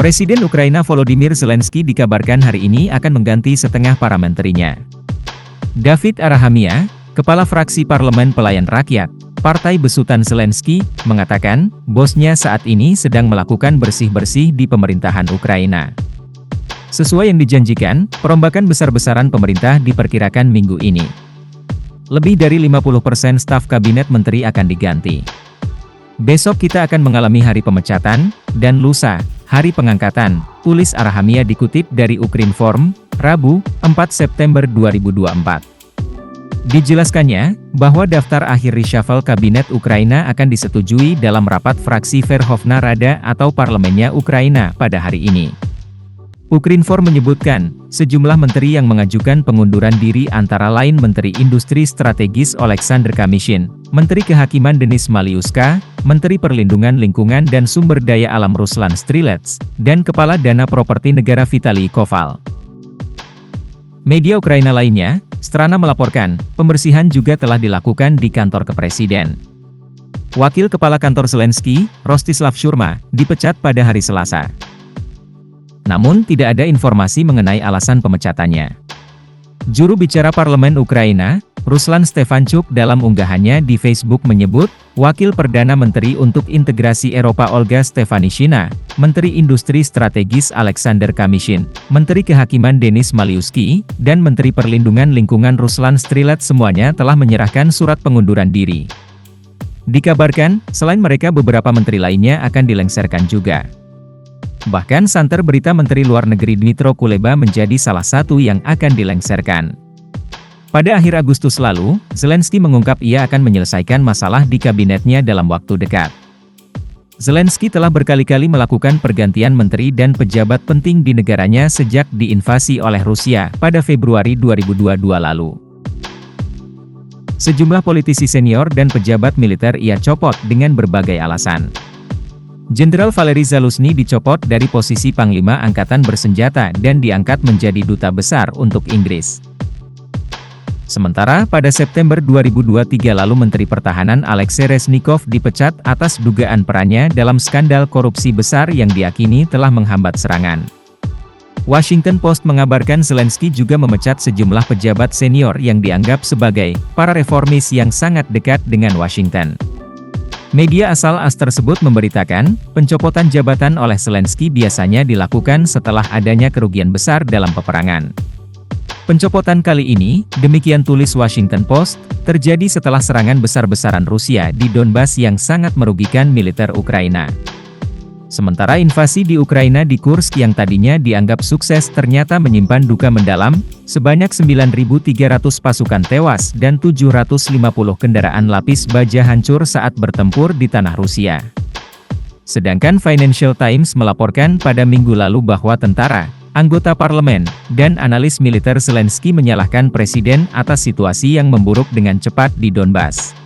Presiden Ukraina Volodymyr Zelensky dikabarkan hari ini akan mengganti setengah para menterinya. David Arahamia, Kepala Fraksi Parlemen Pelayan Rakyat, Partai Besutan Zelensky, mengatakan, bosnya saat ini sedang melakukan bersih-bersih di pemerintahan Ukraina. Sesuai yang dijanjikan, perombakan besar-besaran pemerintah diperkirakan minggu ini. Lebih dari 50% staf kabinet menteri akan diganti. Besok kita akan mengalami hari pemecatan, dan lusa, hari pengangkatan, tulis Arahamia dikutip dari Ukrinform, Rabu, 4 September 2024. Dijelaskannya, bahwa daftar akhir reshuffle kabinet Ukraina akan disetujui dalam rapat fraksi Verkhovna Rada atau parlemennya Ukraina pada hari ini. Ukrinform menyebutkan, sejumlah menteri yang mengajukan pengunduran diri antara lain Menteri Industri Strategis Oleksandr Kamyshin, Menteri Kehakiman Denis Maliuska, Menteri Perlindungan Lingkungan dan Sumber Daya Alam Ruslan Strilets, dan Kepala Dana Properti Negara Vitaly Koval. Media Ukraina lainnya, Strana melaporkan, pembersihan juga telah dilakukan di kantor kepresiden. Wakil Kepala Kantor Zelensky, Rostislav Shurma, dipecat pada hari Selasa. Namun tidak ada informasi mengenai alasan pemecatannya. Juru bicara Parlemen Ukraina, Ruslan Stefanchuk dalam unggahannya di Facebook menyebut, Wakil Perdana Menteri untuk Integrasi Eropa Olga Stefanishina, Menteri Industri Strategis Oleksandr Kamyshin, Menteri Kehakiman Denis Maliuski, dan Menteri Perlindungan Lingkungan Ruslan Strilets semuanya telah menyerahkan surat pengunduran diri. Dikabarkan, selain mereka beberapa menteri lainnya akan dilengsarkan juga. Bahkan santer berita Menteri Luar Negeri Dmytro Kuleba menjadi salah satu yang akan dilengsarkan. Pada akhir Agustus lalu, Zelensky mengungkap ia akan menyelesaikan masalah di kabinetnya dalam waktu dekat. Zelensky telah berkali-kali melakukan pergantian menteri dan pejabat penting di negaranya sejak diinvasi oleh Rusia pada Februari 2022 lalu. Sejumlah politisi senior dan pejabat militer ia copot dengan berbagai alasan. Jenderal Valery Zaluzhny dicopot dari posisi Panglima Angkatan Bersenjata dan diangkat menjadi Duta Besar untuk Inggris. Sementara pada September 2023 lalu Menteri Pertahanan Alexei Reznikov dipecat atas dugaan perannya dalam skandal korupsi besar yang diyakini telah menghambat serangan. Washington Post mengabarkan Zelensky juga memecat sejumlah pejabat senior yang dianggap sebagai para reformis yang sangat dekat dengan Washington. Media asal AS tersebut memberitakan, pencopotan jabatan oleh Zelensky biasanya dilakukan setelah adanya kerugian besar dalam peperangan. Pencopotan kali ini, demikian tulis Washington Post, terjadi setelah serangan besar-besaran Rusia di Donbas yang sangat merugikan militer Ukraina. Sementara invasi di Ukraina di Kursk yang tadinya dianggap sukses ternyata menyimpan duka mendalam, sebanyak 9.300 pasukan tewas dan 750 kendaraan lapis baja hancur saat bertempur di tanah Rusia. Sedangkan Financial Times melaporkan pada minggu lalu bahwa tentara, anggota parlemen, dan analis militer Zelensky menyalahkan presiden atas situasi yang memburuk dengan cepat di Donbas.